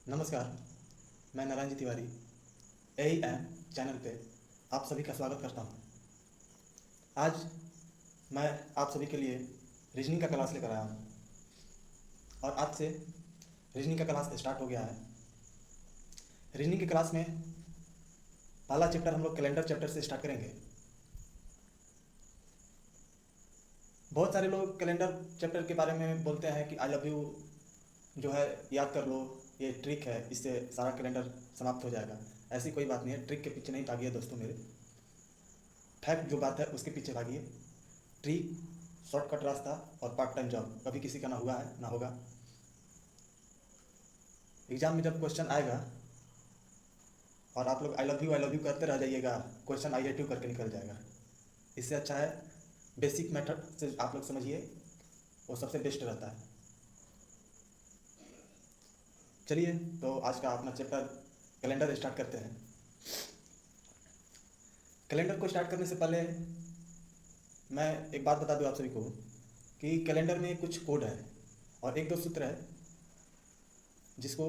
नमस्कार। मैं Narayan ji Tiwari AEM channel पे आप सभी का स्वागत करता हूँ। आज मैं आप सभी के लिए रीजनिंग का क्लास लेकर आया हूँ और आज से रीजनिंग का क्लास स्टार्ट हो गया है। रीजनिंग की क्लास में पहला चैप्टर हम लोग कैलेंडर चैप्टर से स्टार्ट करेंगे। बहुत सारे लोग कैलेंडर चैप्टर के बारे में बोलते हैं कि आई लव यू जो है याद कर लो, ये ट्रिक है, इससे सारा कैलेंडर समाप्त हो जाएगा। ऐसी कोई बात नहीं है। ट्रिक के पीछे नहीं भागिए दोस्तों मेरे, फैक्ट जो बात है उसके पीछे भागिए। ट्रिक, शॉर्टकट रास्ता और पार्ट टाइम जॉब कभी किसी का ना हुआ है ना होगा। एग्जाम में जब क्वेश्चन आएगा और आप लोग आई लव यू करते रह जाइएगा, क्वेश्चन आई हेट यू करके निकल जाएगा। इससे अच्छा है बेसिक मेथड से आप लोग समझिए, वो सबसे बेस्ट रहता है। चलिए तो आज का अपना चैप्टर कैलेंडर स्टार्ट करते हैं। कैलेंडर को स्टार्ट करने से पहले मैं एक बात बता दूं आप सभी को कि कैलेंडर में कुछ कोड है और एक दो सूत्र है जिसको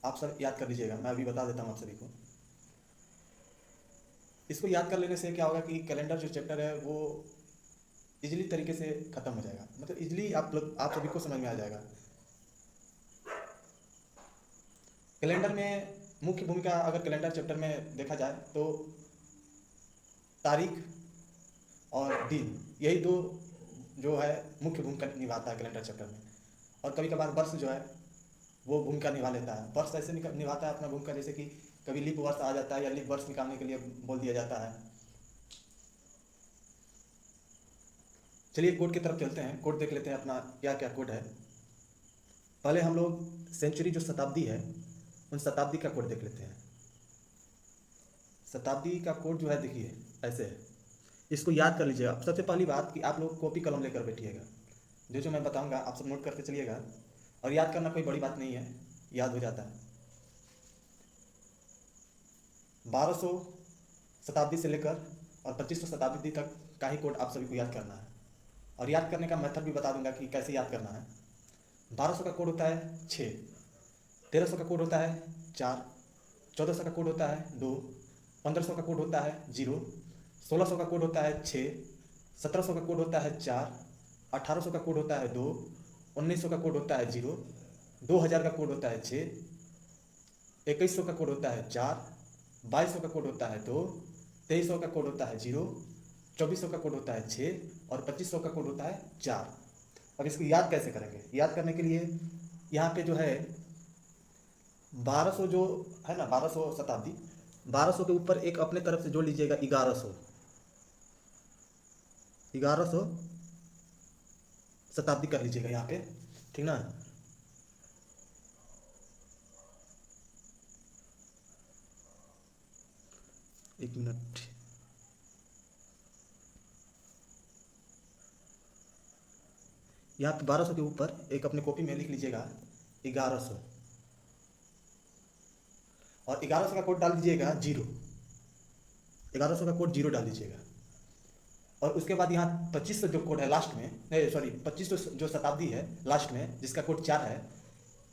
आप सब याद कर लीजिएगा। मैं अभी बता देता हूँ आप सभी को। इसको याद कर लेने से क्या होगा कि कैलेंडर जो चैप्टर है वो इजीली तरीके से ख़त्म हो जाएगा, मतलब इजीली आप सभी को समझ में आ जाएगा। कैलेंडर में मुख्य भूमिका अगर कैलेंडर चैप्टर में देखा जाए तो तारीख और दिन, यही दो जो है मुख्य भूमिका निभाता है कैलेंडर चैप्टर में। और कभी कभार वर्ष जो है वो भूमिका निभा लेता है। वर्ष ऐसे निभाता है अपना भूमिका, जैसे कि कभी लीप वर्ष आ जाता है या लीप वर्ष निकालने के लिए बोल दिया जाता है। चलिए कोड की तरफ चलते हैं, कोड देख लेते हैं अपना क्या क्या कोड है। पहले हम लोग सेंचुरी जो शताब्दी है उन शताब्दी का कोड देख लेते हैं। शताब्दी का कोड जो है देखिए ऐसे है, इसको याद कर लीजिएगा। सबसे पहली बात कि आप लोग कॉपी कलम लेकर बैठिएगा, जो जो मैं बताऊंगा आप सब नोट करते चलिएगा। और याद करना कोई बड़ी बात नहीं है, याद हो जाता है। 1200 शताब्दी से लेकर और 2500 शताब्दी तक का ही कोड आप सभी को याद करना है। और याद करने का मेथड भी बता दूंगा कि कैसे याद करना है। 1200 का कोड होता है 6, 1300 का कोड होता है 4, 1400 का कोड होता है 2, 1500 का कोड होता है 0, 1600 का कोड होता है 6, 1700 का कोड होता है 4, 1800 का कोड होता है 2, 1900 का कोड होता है 0, 2000 का कोड होता है 6, 2100 का कोड होता है 4, 2200 का कोड होता है 2, 2300 का कोड होता है 0, 2400 का कोड होता है 6 और 2500 का कोड होता है 4। अब इसको याद कैसे करेंगे? याद करने के लिए यहाँ पे जो है 1200 जो है ना, 1200 शताब्दी, 1200 के ऊपर एक अपने तरफ से जोड़ लीजिएगा 1100, 1100 शताब्दी कर लीजिएगा यहाँ पे, ठीक ना। एक मिनट, यहाँ पे 1200 के ऊपर एक अपने कॉपी में लिख लीजिएगा 1100 और 1100 का कोड डाल दीजिएगा 0, 1100 का कोड 0 डाल दीजिएगा। और उसके बाद यहाँ 2500 जो कोड है लास्ट में, नहीं सॉरी 2500 जो शताब्दी है लास्ट में जिसका कोड 4 है,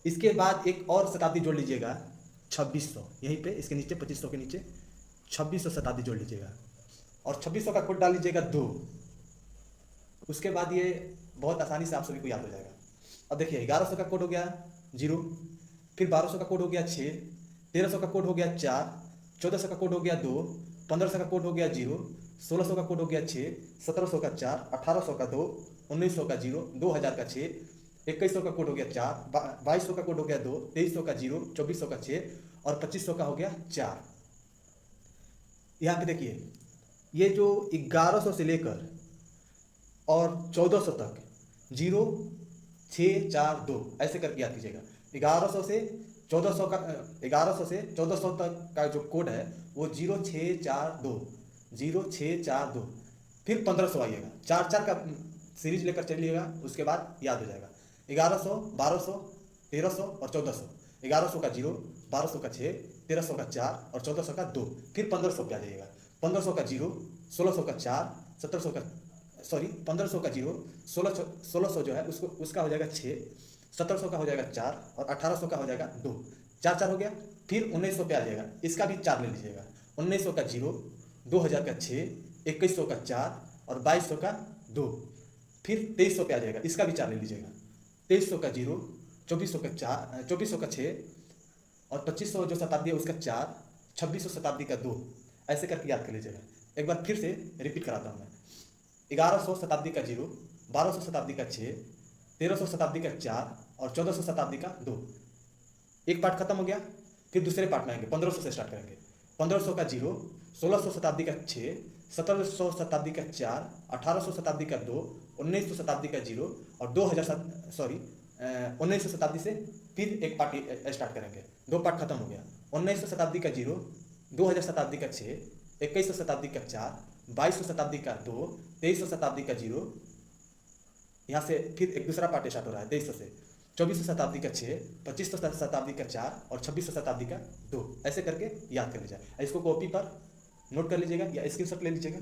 इसके बाद एक और शताब्दी जोड़ लीजिएगा 2600, यहीं पे इसके नीचे 2500 के नीचे 2600 शताब्दी जोड़ लीजिएगा और 2600 का कोड डाल लीजिएगा 2। उसके बाद ये बहुत आसानी से आप सभी को याद हो जाएगा। अब देखिए 1100 का कोड हो गया 0, फिर 1200 का कोड हो गया 6, 1300 का कोड हो गया 4, 1400 का कोड हो गया 2, 1500 का कोड हो गया 0, 1600 का कोड हो गया 6, 1700 का 4, 1800 का 2, 1900 का 0, 2000 का 6, 2100 का कोड हो गया 4, 2200 का कोड हो गया 2, 2300 का 0, 2400 का 6 और 2500 का हो गया 4। यहाँ पे देखिए ये जो 1100 से लेकर और 1400 तक 0 6 4 2 ऐसे करके याद कीजिएगा। 1100 से 1400 का 1100 से 1400 तक का जो कोड है वो 0 6 4 2, 0 6 4 2, फिर 1500 आइएगा, 4 4 का सीरीज लेकर चलिएगा, उसके बाद याद हो जाएगा। 1100, 1200, 1300 और 1400, 1100 का 0, 1200 का 6, 1300 का 4 और 1400 का 2, फिर 1500 पे आ जाइएगा। 1500 का 0, 1600 का 4, 1700 का सॉरी 1500 का 0, 1600 जो है उसको उसका हो जाएगा 6, 1700 का हो जाएगा 4 और 1800 का हो जाएगा 2, 4 4 हो गया। फिर 1900 पे आ जाएगा, इसका भी 4 ले लीजिएगा। 1900 का 0, 2000 का 6, 2100 का 4 और 2200 का 2। फिर 2300 पे आ जाएगा, इसका भी 4 ले लीजिएगा। 2300 का 0, 2400 का 4, 2400 का 6 और 2500 जो शताब्दी है उसका 4, 2600 शताब्दी का 2। ऐसे करके याद कर लीजिएगा। एक बार फिर से रिपीट कराता हूँ मैं। 1100 शताब्दी का 0, 1200 शताब्दी का 6, 1300 शताब्दी का 4 और 1400 शताब्दी का 2। एक पार्ट खत्म हो गया, फिर दूसरे पार्ट में आएंगे, 1500 से स्टार्ट करेंगे। 1500 का 0, 1600 शताब्दी का 6, 1700 शताब्दी का 4, 1800 शताब्दी का 2, 1900 शताब्दी का 0 और 1900 शताब्दी से फिर एक पार्ट स्टार्ट करेंगे। 2 पार्ट खत्म हो गया। 1900 शताब्दी का 0, 2000 शताब्दी का 6, 2100 शताब्दी का 4, 2200 शताब्दी का 2, 2300 शताब्दी का 0। यहाँ से फिर एक दूसरा पार्ट स्टार्ट हो रहा है 2300 से। 2400 शताब्दी का 6, 2500 शताब्दी का 4 और 2600 शताब्दी का 2। ऐसे करके याद कर लीजिएगा। इसको कॉपी पर नोट कर लीजिएगा या स्क्रीनशॉट ले लीजिएगा।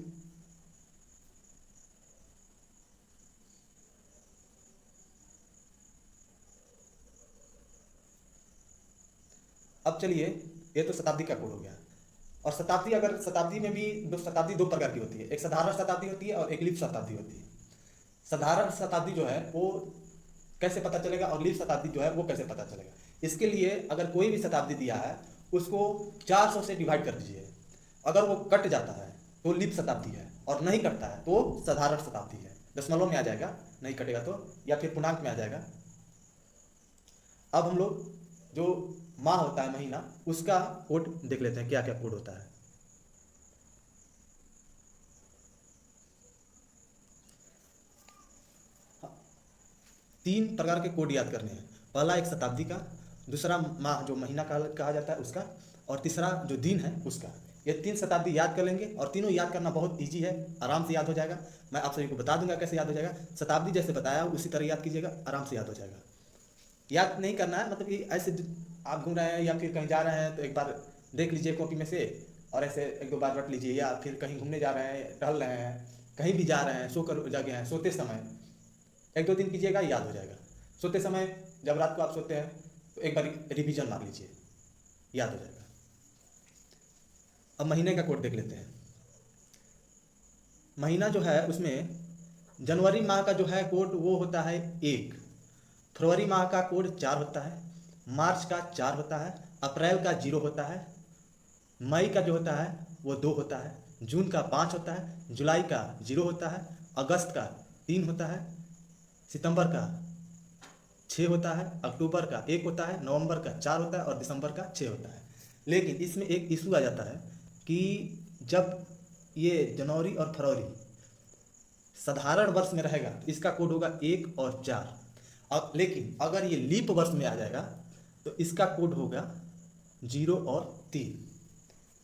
अब चलिए, ये तो शताब्दी का कोड हो गया। और शताब्दी, अगर शताब्दी में भी दो प्रकार की होती है, एक साधारण शताब्दी होती है और एक लीप शताब्दी होती है। साधारण शताब्दी जो है वो कैसे पता चलेगा और लीप शताब्दी जो है वो कैसे पता चलेगा? इसके लिए अगर कोई भी शताब्दी दिया है उसको 400 से डिवाइड कर दीजिए। अगर वो कट जाता है तो लीप शताब्दी है, और नहीं कटता है तो साधारण शताब्दी है। दशमलव में आ जाएगा, नहीं कटेगा तो, या फिर पूर्णांक में आ जाएगा। अब हम लोग जो माह होता है, महीना, उसका कोड देख लेते हैं, क्या क्या कोड होता है। तीन प्रकार के कोड याद करने हैं। पहला एक शताब्दी का, दूसरा माह जो महीना कहा जाता है उसका, और तीसरा जो दिन है उसका। ये 3 शताब्दी याद कर लेंगे और तीनों याद करना बहुत इजी है, आराम से याद हो जाएगा। मैं आप सभी को बता दूंगा कैसे याद हो जाएगा। शताब्दी जैसे बताया उसी तरह याद कीजिएगा, आराम से याद हो जाएगा। याद नहीं करना है, मतलब कि ऐसे आप घूम रहे हैं या फिर कहीं जा रहे हैं तो एक बार देख लीजिए कॉपी में से, और ऐसे 1-2 बार रट लीजिए। या फिर कहीं घूमने जा रहे हैं, टहल रहे हैं, कहीं भी जा रहे हैं, सो कर जगह हैं, सोते समय 1-2 दिन कीजिएगा, याद हो जाएगा। सोते समय जब रात को आप सोते हैं तो एक बार रिवीजन मार लीजिए, याद हो जाएगा। अब महीने का कोड देख लेते हैं। महीना जो है उसमें जनवरी माह का जो है कोड वो होता है 1, फरवरी माह का कोड 4 होता है, मार्च का 4 होता है, अप्रैल का 0 होता है, मई का जो होता है वो 2 होता है, जून का 5 होता है, जुलाई का 0 होता है, अगस्त का 3 होता है, सितंबर का 6 होता है, अक्टूबर का 1 होता है, नवंबर का 4 होता है और दिसंबर का 6 होता है। लेकिन इसमें एक इशू आ जाता है कि जब ये जनवरी और फरवरी साधारण वर्ष में रहेगा इसका कोड होगा 1 और 4। लेकिन अगर ये लीप वर्ष में आ जाएगा तो इसका कोड होगा 0 और 3।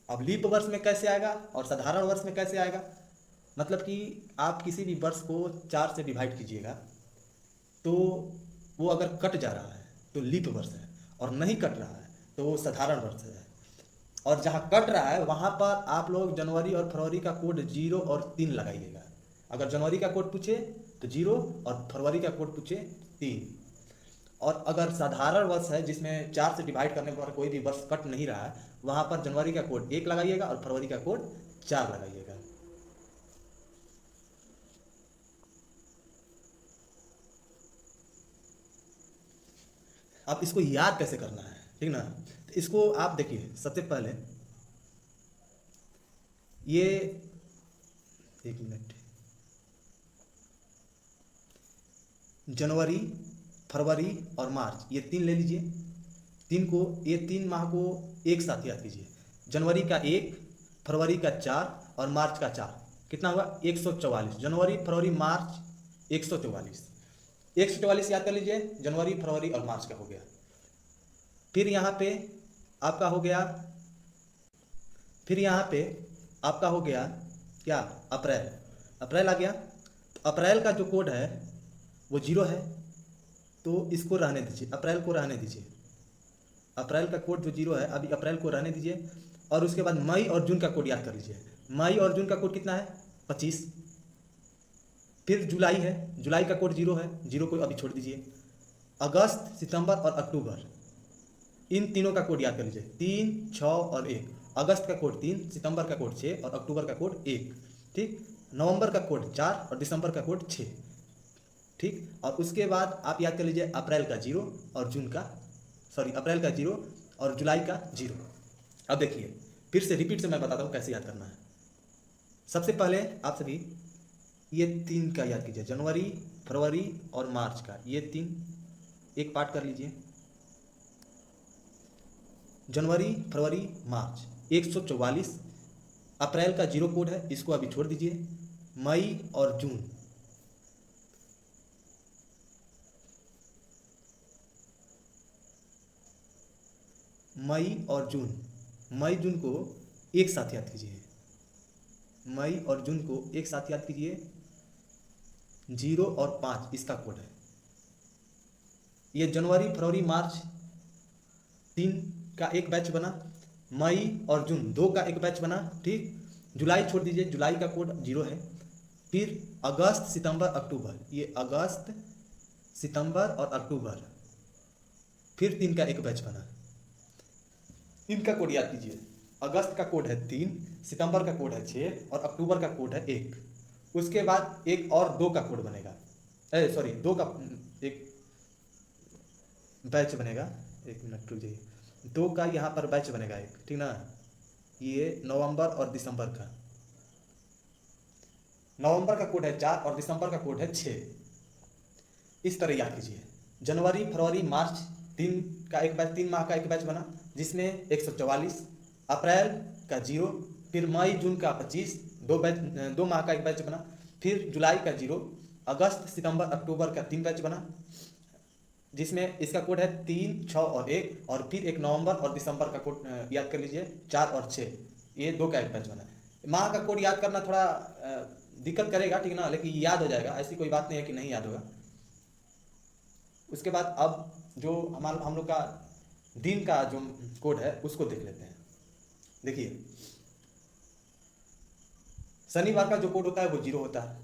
अब लीप वर्ष में कैसे आएगा और साधारण वर्ष में कैसे आएगा? मतलब कि आप किसी भी वर्ष को 4 से डिवाइड कीजिएगा तो वो अगर कट जा रहा है तो लीप वर्ष है, और नहीं कट रहा है तो वो साधारण वर्ष है। और जहाँ कट रहा है वहाँ पर आप लोग जनवरी और फरवरी का कोड 0 और 3 लगाइएगा। अगर जनवरी का कोड पूछे तो 0 और फरवरी का कोड पूछे 3। और अगर साधारण वर्ष है जिसमें 4 से डिवाइड करने पर कोई भी वर्ष कट नहीं रहा है, वहाँ पर जनवरी का कोड 1 लगाइएगा और फरवरी का कोड 4 लगाइएगा। अब इसको याद कैसे करना है, ठीक ना? तो इसको आप देखिए, सबसे पहले ये 1 मिनट, जनवरी, फरवरी और मार्च, ये 3 ले लीजिए। ये 3 माह को एक साथ याद कीजिए। जनवरी का 1, फरवरी का 4 और मार्च का 4, कितना हुआ? 144। जनवरी, फरवरी, मार्च 144। 144 याद कर लीजिए, जनवरी, फरवरी और मार्च का हो गया। फिर यहाँ पे आपका हो गया, क्या? अप्रैल। अप्रैल आ गया। तो अप्रैल का जो कोड है वो 0 है, तो इसको रहने दीजिए, अप्रैल को रहने दीजिए। अप्रैल का कोड जो 0 है, अभी अप्रैल को रहने दीजिए। और उसके बाद मई और जून का कोड याद कर लीजिए। मई और जून का कोड कितना है? 25। फिर जुलाई है, जुलाई का कोड 0 है, 0 को अभी छोड़ दीजिए। अगस्त, सितंबर और अक्टूबर, इन तीनों का कोड याद कर लीजिए। 3, 6 और 1। अगस्त का कोड 3, सितंबर का कोड 6 और अक्टूबर का कोड 1। ठीक। नवंबर का कोड 4 और दिसंबर का कोड 6। ठीक। और उसके बाद आप याद कर लीजिए अप्रैल का 0 और जून का, सॉरी, अप्रैल का 0 और जुलाई का 0। अब देखिए, फिर से रिपीट से मैं बताता हूँ कैसे याद करना है। सबसे पहले आप सभी ये 3 का याद कीजिए, जनवरी, फरवरी और मार्च का, ये 3 एक पार्ट कर लीजिए। जनवरी, फरवरी, मार्च 144। अप्रैल का 0 कोड है, इसको अभी छोड़ दीजिए। मई और जून, मई और जून, मई जून को एक साथ याद कीजिए। मई और जून को एक साथ याद कीजिए। 0 और 5 इसका कोड है। ये जनवरी, फरवरी, मार्च 3 का एक बैच बना। मई और जून 2 का एक बैच बना। ठीक। जुलाई छोड़ दीजिए, जुलाई का कोड 0 है। फिर अगस्त, सितंबर, अक्टूबर, ये अगस्त, सितंबर और अक्टूबर, फिर 3 का एक बैच बना। इनका कोड याद कीजिए। अगस्त का कोड है 3, सितंबर का कोड है 6 और अक्टूबर का कोड है 1। उसके बाद एक और 2 का कोड बनेगा, सॉरी, 2 का एक बैच बनेगा। एक मिनट रुक जाइए, 2 का यहाँ पर बैच बनेगा एक, ठीक ना। ये नवंबर और दिसंबर का, नवंबर का कोड है 4 और दिसंबर का कोड है 6। इस तरह याद कीजिए। जनवरी, फरवरी, मार्च 3 का एक बैच, 3 माह का एक बैच बना जिसमें 144। अप्रैल का 0, फिर मई जून का 25, 2 माह का एक बैच बना। फिर जुलाई का 0, अगस्त, सितंबर, अक्टूबर का 3 बैच बना जिसमें इसका कोड है 3, 6 और 1। और फिर एक नवंबर और दिसंबर का कोड याद कर लीजिए, 4 और 6, ये 2 का एक बैच बना। माह का कोड याद करना थोड़ा दिक्कत करेगा, ठीक ना, लेकिन याद हो जाएगा, ऐसी कोई बात नहीं है कि नहीं याद होगा। उसके बाद अब जो हम लोग का दिन का जो कोड है उसको देख लेते हैं। देखिए, शनिवार का जो कोड होता है वो 0 होता है,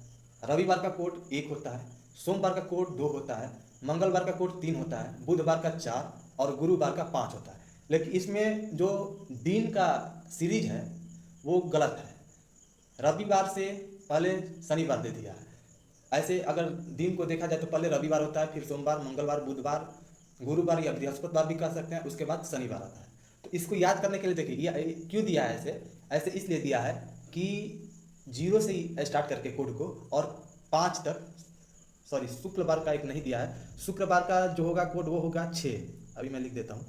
रविवार का कोड 1 होता है, सोमवार का कोड 2 होता है, मंगलवार का कोड 3 होता है, बुधवार का 4 और गुरुवार का 5 होता है। लेकिन इसमें जो दिन का सीरीज है वो गलत है। रविवार से पहले शनिवार दे दिया है। ऐसे अगर दिन को देखा जाए तो पहले रविवार होता है, फिर सोमवार, मंगलवार, बुधवार, गुरुवार या बृहस्पतिवार भी कह सकते हैं, उसके बाद शनिवार आता है। तो इसको याद करने के लिए देखिए ये क्यों दिया है ऐसे, ऐसे इसलिए दिया है कि 0 से ही स्टार्ट करके कोड को और 5 तक, सॉरी, शुक्रवार का एक नहीं दिया है। शुक्रवार का जो होगा कोड वो होगा 6। अभी मैं लिख देता हूँ।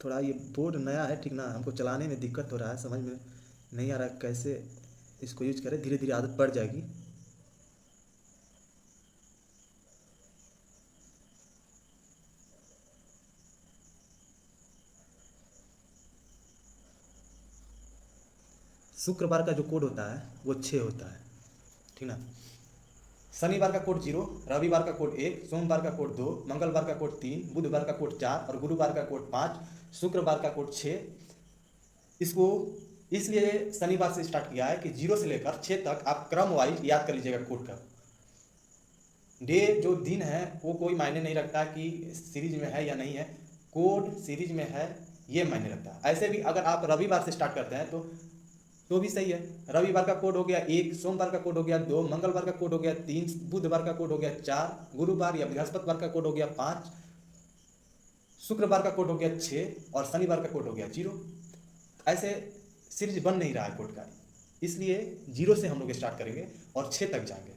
थोड़ा ये बोर्ड नया है, ठीक ना, हमको चलाने में दिक्कत हो रहा है, समझ में नहीं आ रहा कैसे इसको यूज करें। धीरे धीरे आदत पड़ जाएगी। शुक्रवार का जो कोड होता है वो 6 होता है, ठीक ना। शनिवार का कोड 0, रविवार का कोड 1, सोमवार का कोड 2, मंगलवार का कोड 3, बुधवार का कोड 4 और गुरुवार का कोड 5, शुक्रवार का कोड 6। इसको इसलिए शनिवार से स्टार्ट किया है कि 0 से लेकर 6 तक आप क्रम वाइज याद कर लीजिएगा कोड का। डे जो दिन है वो कोई मायने नहीं रखता कि सीरीज में है या नहीं है, कोड सीरीज में है ये मायने रखता है। ऐसे भी अगर आप रविवार से स्टार्ट करते हैं तो भी सही है। रविवार का कोड हो गया 1, सोमवार का कोड हो गया 2, मंगलवार का कोड हो गया 3, बुधवार का कोड हो गया 4, गुरुवार या बृहस्पतिवार का कोड हो गया 5, शुक्रवार का कोड हो गया 6 और शनिवार का कोड हो गया 0। ऐसे सीरीज बन नहीं रहा है कोड का, इसलिए 0 से हम लोग स्टार्ट करेंगे और 6 तक जाएंगे।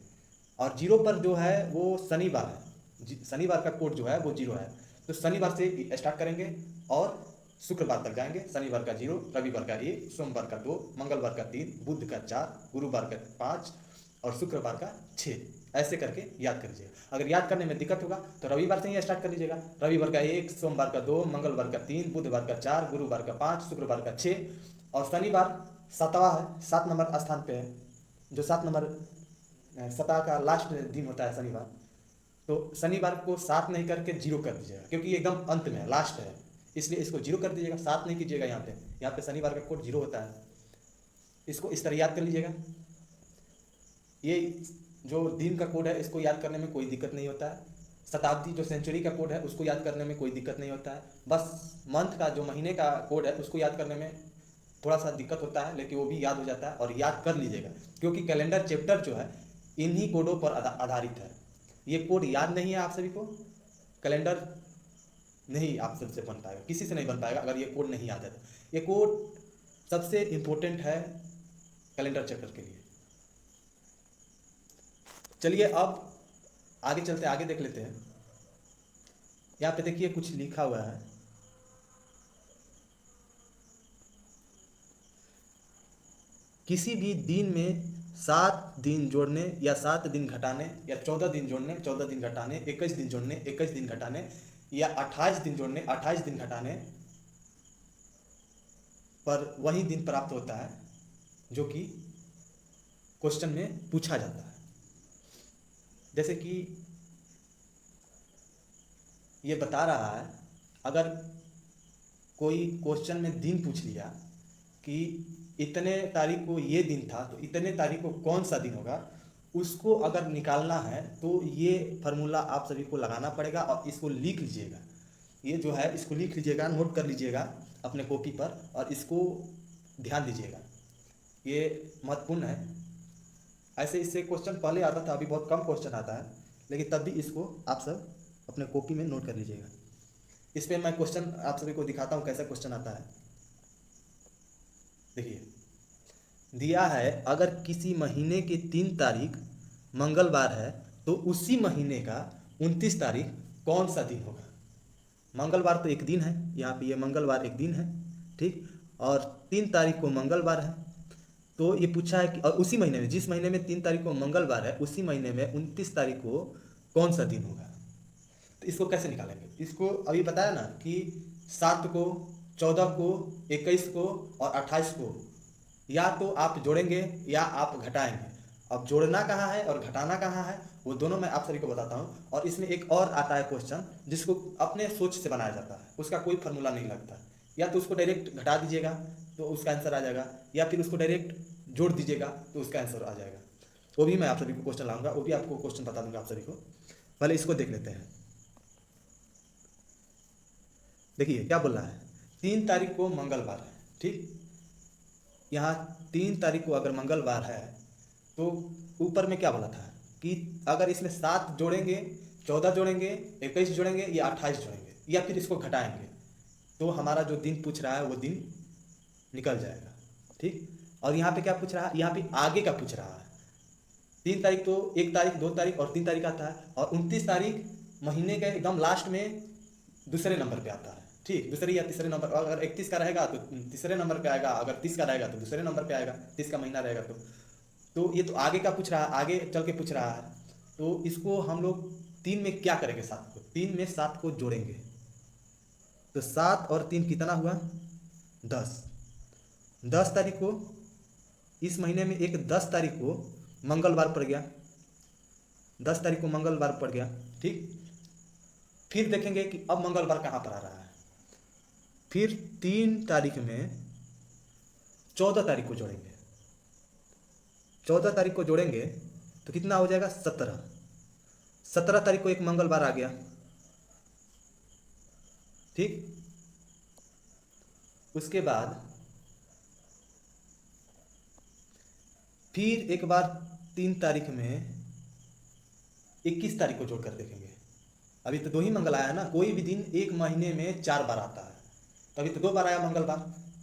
और 0 पर जो है वो शनिवार है, शनिवार का कोड जो है वो 0 है, तो शनिवार से स्टार्ट करेंगे और शुक्रवार तक जाएंगे। शनिवार का 0, रविवार का 1, सोमवार का 2, मंगलवार का 3, बुध का 4, गुरुवार का 5 और शुक्रवार का 6। ऐसे करके याद कर लीजिएगा। अगर याद करने में दिक्कत होगा तो रविवार से ही स्टार्ट कर लीजिएगा। रविवार का 1, सोमवार का 2, मंगलवार का 3, बुधवार का 4, गुरुवार का 5, शुक्रवार का 6 और शनिवार 7वां है, 7 नंबर स्थान पे है। जो 7 नंबर सप्ताह का लास्ट दिन होता है शनिवार, तो शनिवार को 7 नहीं करके 0 कर दीजिएगा, क्योंकि एकदम अंत में लास्ट है। इसलिए इसको 0 कर दीजिएगा, 7 नहीं कीजिएगा। यहाँ पे शनिवार का कोड 0 होता है। इसको इस तरह याद कर लीजिएगा। ये जो दिन का कोड है इसको याद करने में कोई दिक्कत नहीं होता है। शताब्दी जो सेंचुरी का कोड है उसको याद करने में कोई दिक्कत नहीं होता है। बस मंथ का जो महीने का कोड है उसको याद करने में थोड़ा सा दिक्कत होता है, लेकिन वो भी याद हो जाता है और याद कर लीजिएगा, क्योंकि कैलेंडर चैप्टर जो है इन्हीं कोडों पर आधारित है। ये कोड याद नहीं है आप सभी को, कैलेंडर नहीं आप सबसे बन पाएगा, किसी से नहीं बन पाएगा अगर ये कोड नहीं याद है। ये कोड सबसे इम्पोर्टेंट है कैलेंडर चैप्टर के लिए। चलिए अब आगे चलते, आगे देख लेते हैं। यहाँ पे देखिए कुछ लिखा हुआ है, किसी भी दिन में 7 दिन जोड़ने या 7 दिन घटाने या 14 दिन जोड़ने 14 दिन घटाने, 21 दिन जोड़ने 21 दिन घटाने या 28 दिन जोड़ने 28 दिन घटाने पर वही दिन प्राप्त होता है जो कि क्वेश्चन में पूछा जाता है। जैसे कि ये बता रहा है, अगर कोई क्वेश्चन में दिन पूछ लिया कि इतने तारीख को ये दिन था तो इतने तारीख को कौन सा दिन होगा, उसको अगर निकालना है तो ये फार्मूला आप सभी को लगाना पड़ेगा और इसको लिख लीजिएगा। ये जो है इसको लिख लीजिएगा, नोट कर लीजिएगा अपने कॉपी पर और इसको ध्यान दीजिएगा, ये महत्वपूर्ण है। ऐसे इससे क्वेश्चन पहले आता था, अभी बहुत कम क्वेश्चन आता है, लेकिन तब भी इसको आप सब अपने कॉपी में नोट कर लीजिएगा। इस पर मैं क्वेश्चन आप सभी को दिखाता हूँ कैसा क्वेश्चन आता है। देखिए दिया है, अगर किसी महीने की 3 तारीख मंगलवार है तो उसी महीने का 29 तारीख कौन सा दिन होगा। मंगलवार तो एक दिन है, यहाँ पे ये मंगलवार एक दिन है, ठीक, और 3 तारीख को मंगलवार है। तो ये पूछा है कि और उसी महीने में, जिस महीने में 3 तारीख को मंगलवार है उसी महीने में 29 तारीख को कौन सा दिन होगा। तो इसको कैसे निकालेंगे, इसको अभी बताया ना कि 7 को, 14 को, 21 को और 28 को या तो आप जोड़ेंगे या आप घटाएंगे। अब जोड़ना कहाँ है और घटाना कहाँ है वो दोनों मैं आप सभी को बताता हूँ। और इसमें एक और आता है क्वेश्चन जिसको अपने सोच से बनाया जाता है, उसका कोई फार्मूला नहीं लगता। या तो उसको डायरेक्ट घटा दीजिएगा तो उसका आंसर आ जाएगा, या फिर उसको डायरेक्ट जोड़ दीजिएगा तो उसका आंसर आ जाएगा। वो भी मैं आप सभी को क्वेश्चन लाऊंगा, वो भी आपको क्वेश्चन बता दूंगा आप सभी को। पहले इसको देख लेते हैं। देखिए क्या बोल रहा है, 3 तारीख को मंगलवार है, ठीक, यहाँ 3 तारीख को अगर मंगलवार है तो ऊपर में क्या बोला था कि अगर इसमें 7 जोड़ेंगे, 14 जोड़ेंगे, 21 जोड़ेंगे या 28 जोड़ेंगे या फिर इसको घटाएंगे तो हमारा जो दिन पूछ रहा है वो दिन निकल जाएगा, ठीक। और यहाँ पे क्या पूछ रहा है, यहाँ पे आगे का पूछ रहा है। 3 तारीख तो 1 तारीख, 2 तारीख और 3 तारीख आता है, और 29 तारीख महीने के एकदम लास्ट में दूसरे नंबर पे आता है, ठीक, दूसरे या तीसरे नंबर। अगर 31 का रहेगा तो तीसरे नंबर पे आएगा, अगर 30 का रहेगा तो दूसरे नंबर पे आएगा, 30 का महीना रहेगा तो ये तो आगे का पूछ रहा है, आगे चल के पूछ रहा है। तो इसको हम लोग 3 में क्या करेंगे, 7 को, 3 में 7 को जोड़ेंगे तो 7 और 3 कितना हुआ, 10। 10 तारीख को इस महीने में एक 10 तारीख को मंगलवार पड़ गया, 10 तारीख को मंगलवार पड़ गया, ठीक। फिर देखेंगे कि अब मंगलवार कहाँ पर आ रहा है। फिर 3 तारीख में 14 तारीख को जोड़ेंगे, 14 तारीख को जोड़ेंगे तो कितना हो जाएगा, 17। 17 तारीख को एक मंगलवार आ गया, ठीक। उसके बाद फिर एक बार 3 तारीख में 21 तारीख को जोड़कर देखेंगे। अभी तो 2 ही मंगल आया ना, कोई भी दिन एक महीने में 4 बार आता है, तो अभी तो 2 बार आया मंगलवार,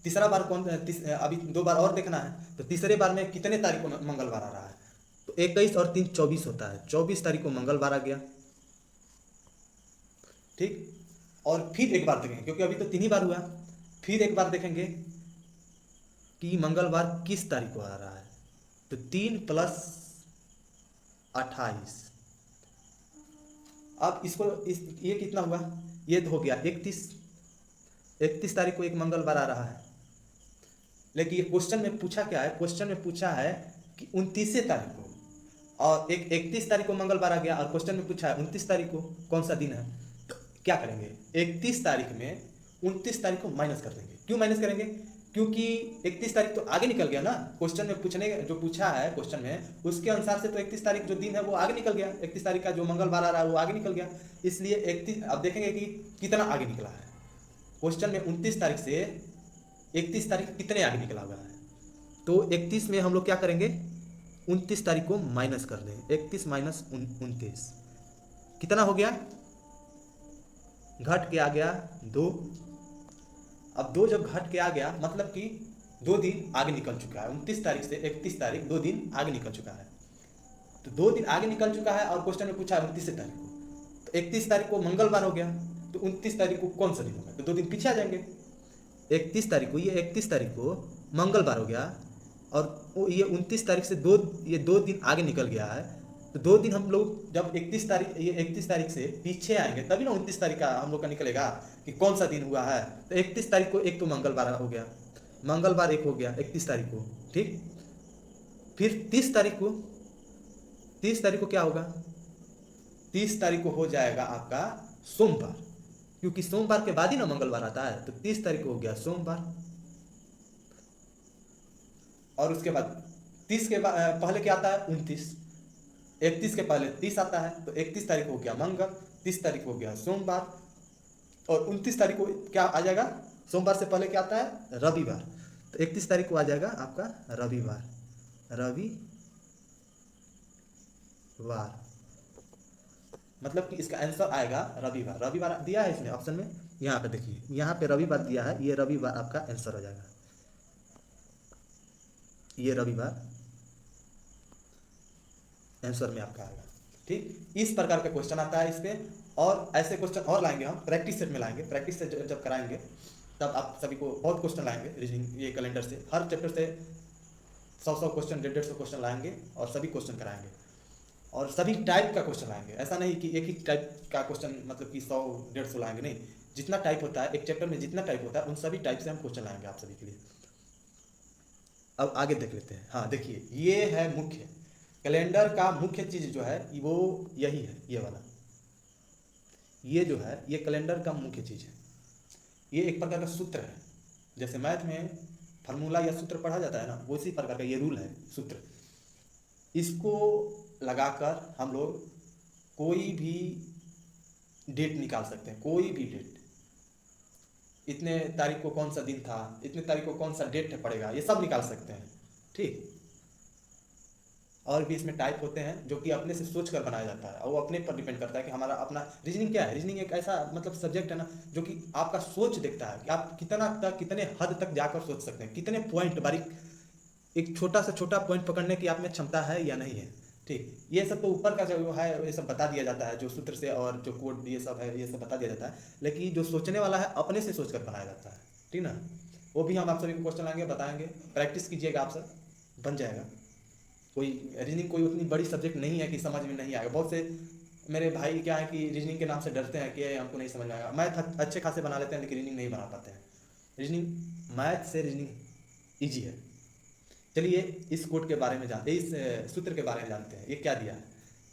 तीसरा बार कौन, अभी 2 बार और देखना है, तो तीसरे बार में कितने तारीख को मंगलवार आ रहा है, तो 21 और 3 24 होता है, 24 तारीख को मंगलवार आ गया, ठीक। और फिर एक बार देखेंगे क्योंकि अभी तो 3 ही बार हुआ, फिर एक बार देखेंगे कि मंगलवार किस तारीख को आ रहा है, तो 3 + 28। अब इसको ये कितना हुआ, ये तो हो गया 31 तारीख को एक मंगलवार आ रहा है। लेकिन ये क्वेश्चन में पूछा क्या है, क्वेश्चन में पूछा है कि 29 तारीख को, और एक 31 तारीख को मंगलवार आ गया, और क्वेश्चन में पूछा है 29 तारीख को कौन सा दिन है। तो क्या करेंगे, 31 तारीख में 29 तारीख को माइनस कर देंगे। क्यों माइनस करेंगे? क्योंकि 31 तारीख तो आगे निकल गया ना, क्वेश्चन में पूछने जो पूछा है क्वेश्चन में उसके अनुसार से तो 31 तारीख जो दिन है वो आगे निकल गया, 31 तारीख का जो मंगलवार आ रहा है वो आगे निकल गया, इसलिए 31। अब देखेंगे कि कितना आगे निकला है क्वेश्चन में, 29 तारीख से 31 तारीख कितने आगे निकला हुआ है। तो 31 में हम लोग क्या करेंगे, 29 तारीख को माइनस कर दें, 31 माइनस 29 कितना हो गया, घट के आ गया 2। अब 2 जब घट के आ गया मतलब कि 2 दिन आगे निकल चुका है, 29 तारीख से 31 तारीख 2 दिन आगे निकल चुका है। तो 2 दिन आगे निकल चुका है और क्वेश्चन में पूछा है 29 तारीख को, तो 31 तारीख को मंगलवार हो गया, तो 29 तारीख को कौन सा दिन होगा, तो 2 दिन पीछे आ जाएंगे। 31 तारीख को, ये 31 तारीख को मंगलवार हो गया और ये 29 तारीख से ये 2 दिन आगे निकल गया है, तो 2 दिन हम लोग जब 31 तारीख से पीछे आएंगे तभी ना 29 तारीख का हम लोग का निकलेगा कि कौन सा दिन हुआ है। तो 31 तारीख को एक तो मंगलवार हो गया, मंगलवार एक हो गया 31 तारीख को, ठीक। फिर 30 तारीख को क्या होगा, 30 तारीख को हो जाएगा आपका सोमवार, क्योंकि सोमवार के बाद ही ना मंगलवार आता है, तो 30 तारीख को हो गया सोमवार। और उसके बाद 30 के पहले क्या आता है 29, 31 के पहले 30 आता है, तो 31 तारीख हो गया मंगल, 30 तारीख हो गया सोमवार, और 29 तारीख को क्या आ जाएगा, सोमवार से पहले क्या आता है रविवार, तो 31 तारीख को आ जाएगा आपका रविवार, मतलब कि इसका आंसर आएगा रविवार। रविवार दिया है इसमें ऑप्शन में, यहाँ पे देखिए, यहाँ पे रविवार दिया है, ये रविवार आपका आंसर हो जाएगा, ये रविवार आंसर में आपका आएगा, ठीक। इस प्रकार का क्वेश्चन आता है इस पे, और ऐसे क्वेश्चन और लाएंगे हम प्रैक्टिस सेट में लाएंगे, प्रैक्टिस सेट जब कराएंगे तब आप सभी को बहुत क्वेश्चन लाएंगे रीजनिंग, ये कैलेंडर से हर चैप्टर से 100 क्वेश्चन, 150 क्वेश्चन लाएंगे और सभी क्वेश्चन कराएंगे, और सभी टाइप का क्वेश्चन लाएंगे। ऐसा नहीं कि एक ही टाइप का क्वेश्चन मतलब कि 100-150 लाएंगे, नहीं, जितना टाइप होता है एक चैप्टर में, जितना टाइप होता है उन सभी टाइप से हम क्वेश्चन लाएंगे आप सभी के लिए। अब आगे देख लेते हैं। हाँ देखिए, ये है मुख्य कैलेंडर का मुख्य चीज जो है वो यही है, ये वाला, ये जो है ये कैलेंडर का मुख्य चीज है। ये एक प्रकार का सूत्र है, जैसे मैथ में फार्मूला या सूत्र पढ़ा जाता है ना, वो इसी प्रकार का ये रूल है, सूत्र। इसको लगाकर हम लोग कोई भी डेट निकाल सकते हैं, कोई भी डेट, इतने तारीख को कौन सा दिन था, इतने तारीख को कौन सा डेट पड़ेगा, ये सब निकाल सकते हैं, ठीक। और भी इसमें टाइप होते हैं जो कि अपने से सोच कर बनाया जाता है, और वो अपने पर डिपेंड करता है कि हमारा अपना रीजनिंग क्या है। रीजनिंग एक ऐसा मतलब सब्जेक्ट है ना जो कि आपका सोच देखता है कि आप कितने हद तक जाकर सोच सकते हैं, कितने पॉइंट बारीक, एक छोटा से छोटा पॉइंट पकड़ने की आप में क्षमता है या नहीं है, ठीक। ये सब तो ऊपर का जो है ये सब बता दिया जाता है, जो सूत्र से और जो कोड ये सब है ये सब बता दिया जाता है, लेकिन जो सोचने वाला है अपने से सोच कर बनाया जाता है, ठीक ना। वो भी हम आप सभी को क्वेश्चन लाएंगे, बताएंगे, प्रैक्टिस कीजिएगा, आप सब बन जाएगा। कोई रीजनिंग कोई उतनी बड़ी सब्जेक्ट नहीं है कि समझ में नहीं आएगा। बहुत से मेरे भाई क्या है कि रीजनिंग के नाम से डरते हैं कि हमको नहीं समझ में आएगा। मैथ अच्छे खासे बना लेते हैं लेकिन रीजनिंग नहीं बना पाते हैं। रीजनिंग, मैथ से रीजनिंग ईजी है। चलिए इस कोड के बारे में जानते, इस सूत्र के बारे में जानते हैं। ये क्या दिया है,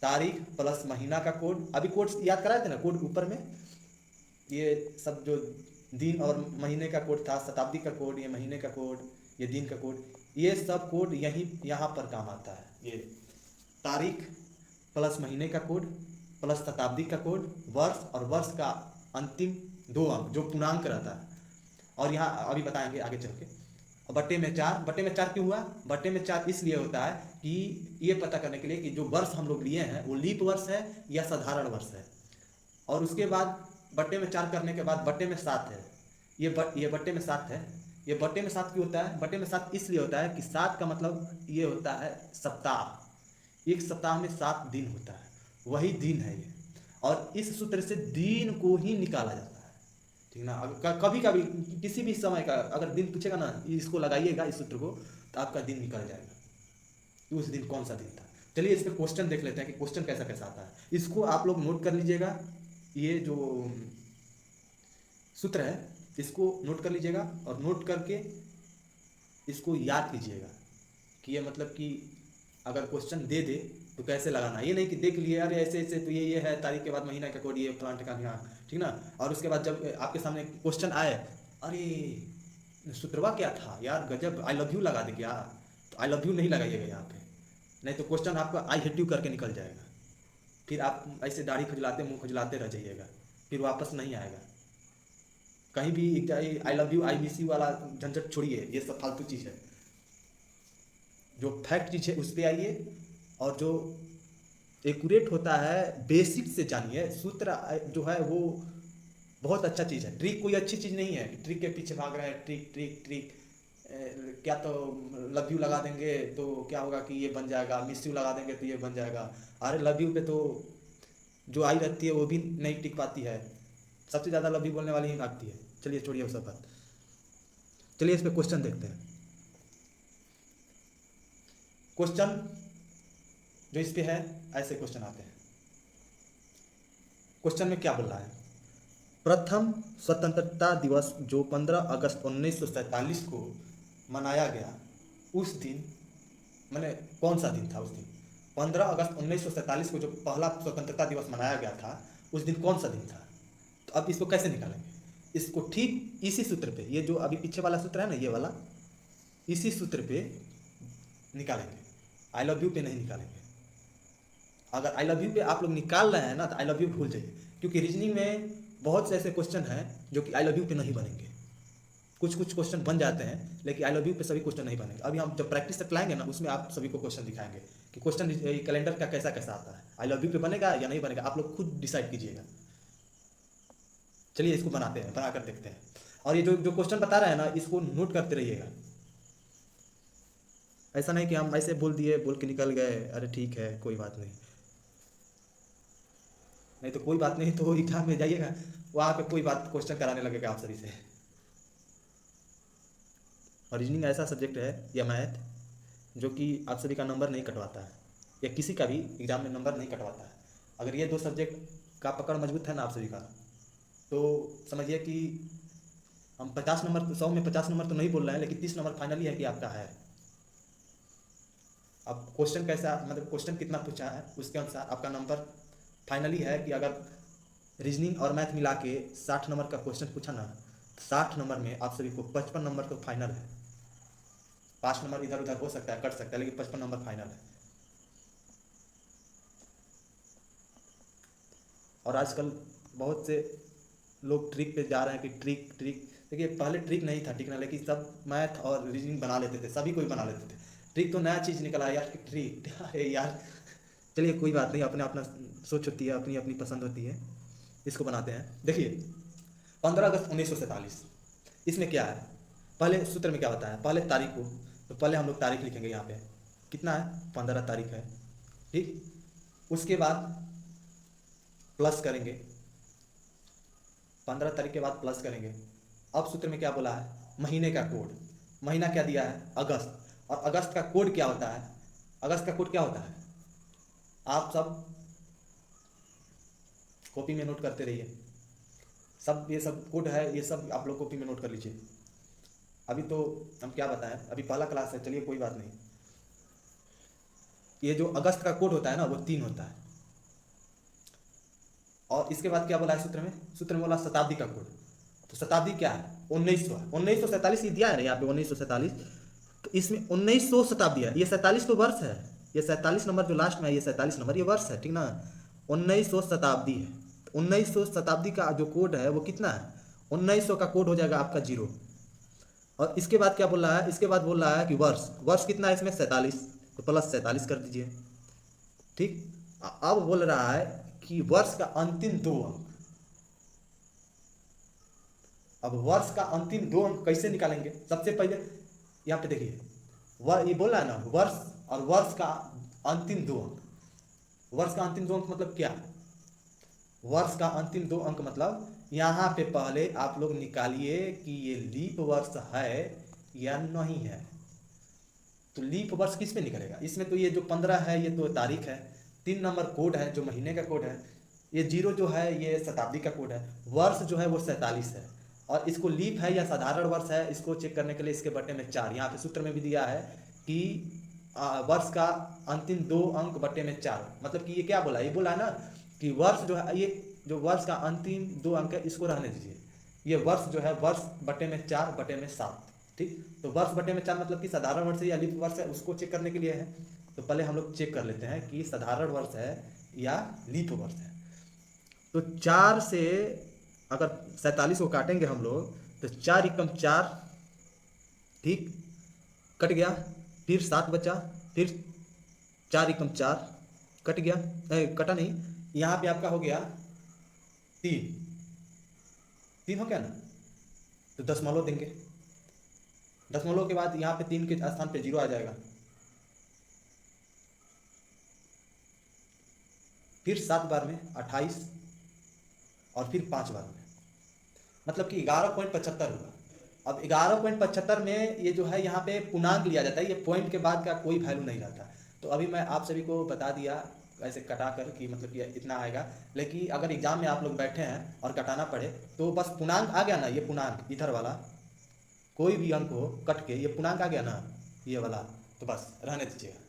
तारीख प्लस महीना का कोड। अभी कोड याद कराए थे ना, कोड ऊपर में ये सब जो दिन और महीने का कोड था, शताब्दी का कोड, ये महीने का कोड, ये दिन का कोड, ये सब कोड यहाँ पर काम आता है। ये तारीख प्लस महीने का कोड प्लस शताब्दी का कोड, वर्ष और वर्ष का अंतिम 2 अंक जो पूर्णांक रहता है, और यहाँ अभी बताएंगे आगे चल के। बट्टे में 4, बट्टे में 4 क्यों हुआ, बट्टे में 4 इसलिए होता है कि ये पता करने के लिए कि जो वर्ष हम लोग लिए हैं वो लीप वर्ष है या साधारण वर्ष है। और उसके बाद बट्टे में 4 करने के बाद बट्टे में 7 है, ये बट्टे में 7 है। ये बट्टे में 7 क्यों होता है, बट्टे में 7 इसलिए होता है कि 7 का मतलब ये होता है सप्ताह। एक सप्ताह में 7 दिन होता है, वही दिन है ये। और इस सूत्र से दिन को ही निकाला जाता है, ठीक ना। कभी कभी किसी भी समय का अगर दिन पूछेगा ना, इसको लगाइएगा इस सूत्र को, तो आपका दिन निकल जाएगा कि उस दिन कौन सा दिन था। चलिए इस पर क्वेश्चन देख लेते हैं कि क्वेश्चन कैसा कैसा आता है। इसको आप लोग नोट कर लीजिएगा, ये जो सूत्र है इसको नोट कर लीजिएगा, और नोट करके इसको याद कीजिएगा कि ये मतलब कि अगर क्वेश्चन दे दे तो कैसे लगाना, ये नहीं कि देख लिए अरे ऐसे ऐसे तो ये है तारीख के बाद महीना का कोड ये प्लांट का यहाँ, ठीक ना। और उसके बाद जब आपके सामने क्वेश्चन आए, अरे सूत्रवा क्या था यार, गजब आई लव यू लगा दे क्या, तो आई लव यू नहीं लगाइएगा यहाँ पे, नहीं तो क्वेश्चन आपका आई हेट यू करके निकल जाएगा, फिर आप ऐसे दाढ़ी खुजलाते मुंह खुजलाते रह जाइएगा, फिर वापस नहीं आएगा कहीं भी। I love you I miss you वाला झंझट छोड़िए, ये सब फालतू चीज़ है। जो फैक्ट चीज़ है उस पर आइए, और जो एक्यूरेट होता है बेसिक से जानिए। सूत्र जो है वो बहुत अच्छा चीज़ है, ट्रिक कोई अच्छी चीज़ नहीं है कि ट्रिक के पीछे भाग रहे हैं, ट्रिक ट्रिक ट्रिक क्या तो लव यू लगा देंगे तो क्या होगा कि ये बन जाएगा, मिस यू लगा देंगे तो ये बन जाएगा। अरे लव यू पे तो जो आई रहती है वो भी नहीं टिक पाती है, सबसे ज़्यादा लव यू बोलने वाली ही भागती है। चलिए छोड़िए वो सब बात, चलिए इस पे क्वेश्चन देखते हैं। क्वेश्चन जो इस पे है ऐसे क्वेश्चन आते हैं। क्वेश्चन में क्या बोल रहा है, प्रथम स्वतंत्रता दिवस जो 15 अगस्त 1947 को मनाया गया, उस दिन मैंने कौन सा दिन था उस दिन, 15 अगस्त 1947 को जो पहला स्वतंत्रता दिवस मनाया गया था उस दिन कौन सा दिन था। तो अब इसको कैसे निकालेंगे, इसको ठीक इसी सूत्र पे, ये जो अभी पीछे वाला सूत्र है ना ये वाला, इसी सूत्र पे निकालेंगे, आई लव यू पे नहीं निकालेंगे। अगर आई लव यू पे आप लोग निकाल रहे हैं ना तो आई लव यू भूल जाइए, क्योंकि रीजनिंग में बहुत से ऐसे क्वेश्चन हैं जो कि आई लव यू पे नहीं बनेंगे। कुछ कुछ क्वेश्चन बन जाते हैं लेकिन आई लव यू पे सभी क्वेश्चन नहीं बनेंगे। अभी हम जब प्रैक्टिस तक लाएंगे ना उसमें आप सभी को क्वेश्चन दिखाएंगे कि क्वेश्चन कैलेंडर का कैसा कैसा आता है, आई लव यू पे बनेगा या नहीं बनेगा, आप लोग खुद डिसाइड कीजिएगा। चलिए इसको बनाते हैं, बना कर देखते हैं। और ये जो जो क्वेश्चन बता रहे हैं ना इसको नोट करते रहिएगा, ऐसा नहीं कि हम ऐसे बोल दिए बोल के निकल गए, अरे ठीक है कोई बात नहीं, नहीं तो कोई बात नहीं तो एग्जाम में जाइएगा वहाँ पे कोई बात क्वेश्चन कराने लगेगा आप सभी से। और रीजनिंग ऐसा सब्जेक्ट है या मैथ जो कि आप सभी का नंबर नहीं कटवाता है, या किसी का भी एग्जाम में नंबर नहीं कटवाता है। अगर ये दो सब्जेक्ट का पकड़ मजबूत है ना आप सभी का, तो समझिए कि हम 50 नंबर, 100 में 50 नंबर तो नहीं बोल रहे हैं लेकिन 30 नंबर फाइनली है कि आपका है। अब क्वेश्चन कैसा, मतलब क्वेश्चन कितना पूछा है उसके अनुसार आपका नंबर फाइनली है कि अगर रीजनिंग और मैथ मिला के 60 नंबर का क्वेश्चन पूछा ना, 60 नंबर में आप सभी को 55 नंबर तो फाइनल है। 5 नंबर इधर उधर हो सकता है, कट सकता है, लेकिन 55 नंबर फाइनल है। और आजकल बहुत से लोग ट्रिक पे जा रहे हैं कि ट्रिक ट्रिक, देखिए पहले ट्रिक नहीं था ठीक ना, लेकिन सब मैथ और रीजनिंग बना लेते थे, सभी कोई बना लेते थे। ट्रिक तो नया चीज़ निकला है यार कि ट्रिक अरे यार चलिए कोई बात नहीं, अपने अपना सोच होती है, अपनी अपनी पसंद होती है। इसको बनाते हैं, देखिए 15 अगस्त 1947, इसमें क्या है, पहले सूत्र में क्या होता है, पहले तारीख को, तो पहले हम लोग तारीख लिखेंगे यहाँ पे, कितना है 15 तारीख है, ठीक। उसके बाद प्लस करेंगे, 15 तारीख के बाद प्लस करेंगे। अब सूत्र में क्या बोला है, महीने का कोड, महीना क्या दिया है अगस्त, और अगस्त का कोड क्या होता है, अगस्त का कोड क्या होता है, आप सब कॉपी में नोट करते रहिए, सब ये सब कोड है, ये सब आप लोग कॉपी में नोट कर लीजिए। अभी तो हम क्या बताएं, अभी पहला क्लास है, चलिए कोई बात नहीं। ये जो अगस्त का कोड होता है ना वो 3 होता है। और इसके बाद क्या बोला है सूत्र में, सूत्र में बोला शताब्दी का कोड, तो शताब्दी क्या है 1900, 1947 ये दिया है ना यहाँ पे 1947, तो इसमें 1900 शताब्दी है, ये 47 तो वर्ष है, ये 47 नंबर जो लास्ट में है ये 47 नंबर ये वर्ष है, ठीक ना। 1900 शताब्दी है, 1900 शताब्दी का जो कोड है वो कितना है, 1900 का कोड हो जाएगा आपका 0। और इसके बाद क्या बोल रहा है, इसके बाद बोल रहा है कि वर्ष, वर्ष कितना है इसमें 47, तो प्लस 47 कर दीजिए, ठीक। अब बोल रहा है कि वर्ष का अंतिम 2 अंक, अब वर्ष का अंतिम 2 अंक कैसे निकालेंगे, सबसे पहले यहाँ पे देखिए ये बोल रहा है ना वर्ष, और वर्ष का अंतिम 2 अंक, वर्ष का अंतिम 2 अंक मतलब क्या, वर्ष का अंतिम 2 अंक मतलब यहाँ पे पहले आप लोग निकालिए कि ये लीप वर्ष है या नहीं है। तो लीप वर्ष किस पे निकलेगा, इसमें तो ये जो 15 है ये तो तारीख है, 3 नंबर कोड है जो महीने का कोड है, ये 0 जो है ये शताब्दी का कोड है, वर्ष जो है वो 47 है, और इसको लीप है या साधारण वर्ष है इसको चेक करने के लिए इसके बटे में 4, यहाँ पे सूत्र में भी दिया है कि वर्ष का अंतिम 2 अंक बटे में 4, मतलब कि ये क्या बोला, ये बोला है ना कि वर्ष जो है, ये जो वर्ष का अंतिम 2 अंक है इसको रहने दीजिए, ये वर्ष जो है वर्ष बटे में 4 बटे में 7। ठीक, तो वर्ष बटे में 4 मतलब कि साधारण वर्ष है या लीप वर्ष है उसको चेक करने के लिए है। तो पहले हम लोग चेक कर लेते हैं कि साधारण वर्ष है या लीप वर्ष है। तो 4 से अगर 47 को काटेंगे हम लोग तो 4 एकम 4, ठीक, कट गया, फिर 7 बचा, फिर 4 एकम 4 कट गया, कटा नहीं, यहाँ पे आपका हो गया 3, 3 हो गया ना, तो दशमलव देंगे, दशमलव के बाद यहाँ पे 3 के स्थान पे 0 आ जाएगा, फिर 7 बार में 28 और फिर 5 बार में, मतलब कि 11.75 हुआ। अब 11.75 में ये जो है यहाँ पे पूर्णांक लिया जाता है, ये पॉइंट के बाद का कोई वैल्यू नहीं रहता। तो अभी मैं आप सभी को बता दिया ऐसे कटा कर कि मतलब कि इतना आएगा, लेकिन अगर एग्जाम में आप लोग बैठे हैं और कटाना पड़े तो बस पूर्णांक आ गया ना, ये पूर्णांक इधर वाला कोई भी अंक हो कट के ये पूर्णांक आ गया ना ये वाला, तो बस रहने दीजिएगा।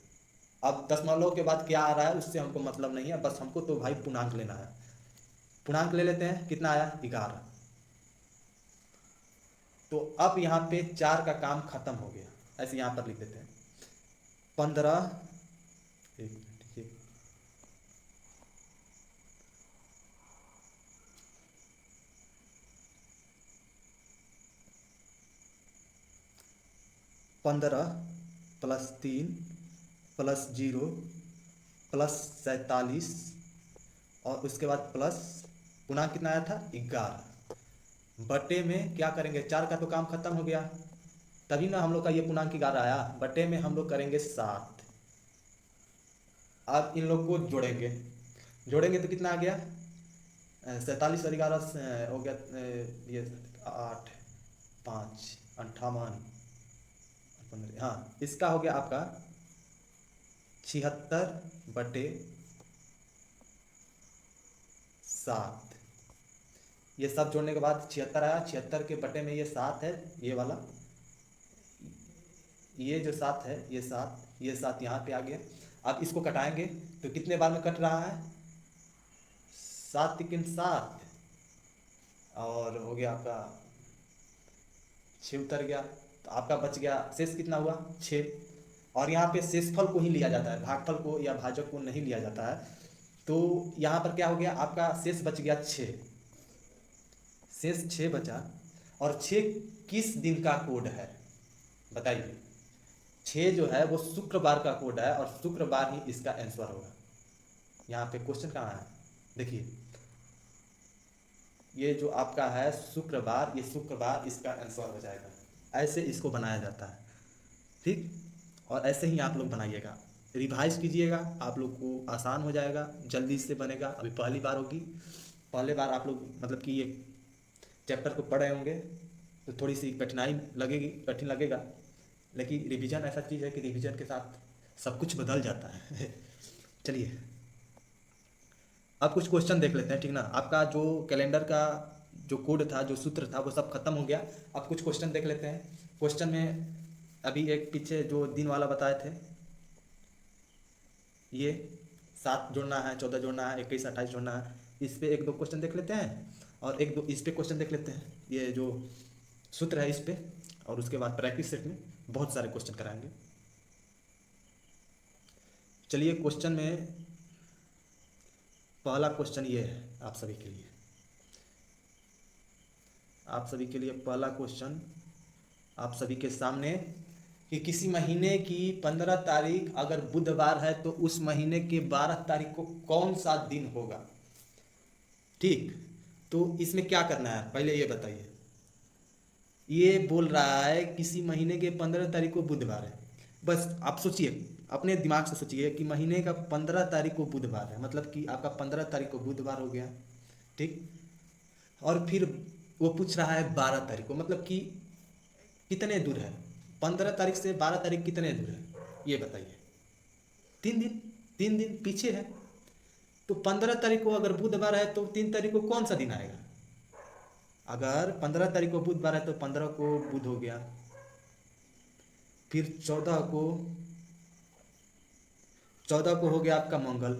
अब दशमलव के बाद क्या आ रहा है उससे हमको मतलब नहीं है, बस हमको तो भाई पूर्णांक लेना है। पूर्णांक ले लेते हैं, कितना आया 11। तो अब यहाँ पे 4 का काम खत्म हो गया, ऐसे यहाँ पर लिख देते हैं 15, एक मिनट ये 15 प्लस 3 प्लस 0 प्लस 47 और उसके बाद प्लस पूर्णांक कितना आया था 11 बटे में क्या करेंगे, 4 का तो काम खत्म हो गया, तभी ना हम लोग का ये पूर्णांक 11 आया, बटे में हम लोग करेंगे 7। अब इन लोग को जोड़ेंगे, जोड़ेंगे तो कितना आ गया 47 और 11 हो गया ये 8, 5, 58, 15, हाँ इसका हो गया आपका 76 बटे 7। ये सब जोड़ने के बाद 76 आया, 76 के बटे में ये 7 है, ये वाला, ये जो 7 है ये 7, ये 7 यहाँ पे आ गया। अब इसको कटाएंगे तो कितने बार में कट रहा है 7 तिकिन 7 और हो गया आपका 6 उतर गया, तो आपका बच गया शेष कितना हुआ 6। और यहाँ पे शेषफल को ही लिया जाता है, भागफल को या भाजक को नहीं लिया जाता है। तो यहाँ पर क्या हो गया आपका शेष बच गया 6, शेष 6 बचा। और 6 किस दिन का कोड है बताइए, 6 जो है वो शुक्रवार का कोड है और शुक्रवार ही इसका आंसर होगा। यहाँ पे क्वेश्चन कहाँ है देखिए, ये जो आपका है शुक्रवार, ये शुक्रवार इसका आंसर हो जाएगा, ऐसे इसको बनाया जाता है। ठीक, और ऐसे ही आप लोग बनाइएगा, रिवाइज कीजिएगा, आप लोग को आसान हो जाएगा, जल्दी से बनेगा। अभी पहली बार होगी, पहले बार आप लोग मतलब कि ये चैप्टर को पढ़े होंगे तो थोड़ी सी कठिनाई लगेगी, कठिन लगेगा, लेकिन रिवीजन ऐसा चीज़ है कि रिवीजन के साथ सब कुछ बदल जाता है। चलिए अब कुछ क्वेश्चन देख लेते हैं, ठीक ना। आपका जो कैलेंडर का जो कोड था, जो सूत्र था, वो सब खत्म हो गया। अब कुछ क्वेश्चन देख लेते हैं। क्वेश्चन में अभी एक पीछे जो दिन वाला बताए थे, ये 7 जोड़ना है, 14 जोड़ना है, 21, 28 जोड़ना है, इस पे एक दो क्वेश्चन देख लेते हैं और एक दो इस पे क्वेश्चन देख लेते हैं, ये जो सूत्र है इस पे, और उसके बाद प्रैक्टिस सेट में बहुत सारे क्वेश्चन कराएंगे। चलिए क्वेश्चन में पहला क्वेश्चन ये है आप सभी के लिए, आप सभी के लिए पहला क्वेश्चन आप सभी के सामने कि किसी महीने की 15 तारीख अगर बुधवार है तो उस महीने के 12 तारीख को कौन सा दिन होगा। ठीक, तो इसमें क्या करना है पहले ये बताइए। ये बोल रहा है किसी महीने के 15 तारीख को बुधवार है, बस आप सोचिए, अपने दिमाग से सोचिए कि महीने का 15 तारीख को बुधवार है, मतलब कि आपका 15 तारीख को बुधवार हो गया। ठीक, और फिर वो पूछ रहा है 12 तारीख को, मतलब कि कितने दूर है 15 तारीख से 12 तारीख कितने दूर है ये बताइए। 3 दिन, 3 दिन पीछे है। तो 15 तारीख को अगर बुधवार है तो 3 तारीख को कौन सा दिन आएगा। अगर 15 तारीख को बुधवार है तो 15 को बुध हो गया, फिर 14 को 14 को हो गया आपका मंगल,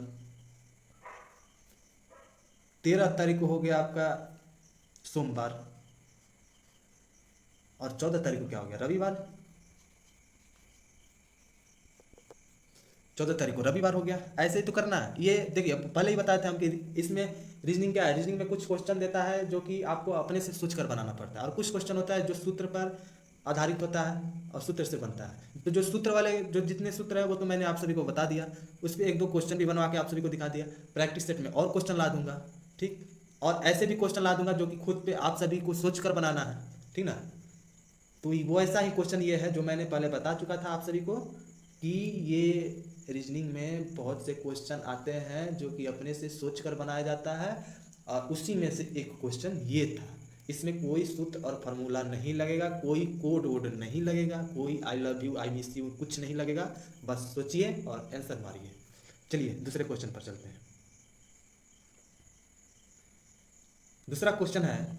13 तारीख को हो गया आपका सोमवार, और 14 तारीख को क्या हो गया, रविवार। 14 तारीख को रविवार हो गया। ऐसे ही तो करना है। ये देखिए, अब पहले ही बताए थे हम कि इसमें रीजनिंग क्या है। रीजनिंग में कुछ क्वेश्चन देता है जो कि आपको अपने से सोच कर बनाना पड़ता है, और कुछ क्वेश्चन होता है जो सूत्र पर आधारित होता है और सूत्र से बनता है। तो जो सूत्र वाले, जो जितने सूत्र है वो तो मैंने आप सभी को बता दिया। उस पर एक दो क्वेश्चन भी बनवा के आप सभी को दिखा दिया। प्रैक्टिस सेट में और क्वेश्चन ला दूंगा, ठीक। और ऐसे भी क्वेश्चन ला दूंगा जो कि खुद पे आप सभी को सोच कर बनाना है, ठीक ना। तो वो ऐसा ही क्वेश्चन ये है जो मैंने पहले बता चुका था आप सभी को कि ये रीजनिंग में बहुत से क्वेश्चन आते हैं जो कि अपने से सोच कर बनाया जाता है, और उसी में से एक क्वेश्चन ये था। इसमें कोई सूत्र और फार्मूला नहीं लगेगा, कोई कोड वोड नहीं लगेगा, कोई I love you I miss you कुछ नहीं लगेगा। बस सोचिए और आंसर मारिए। चलिए दूसरे क्वेश्चन पर चलते हैं। दूसरा क्वेश्चन है,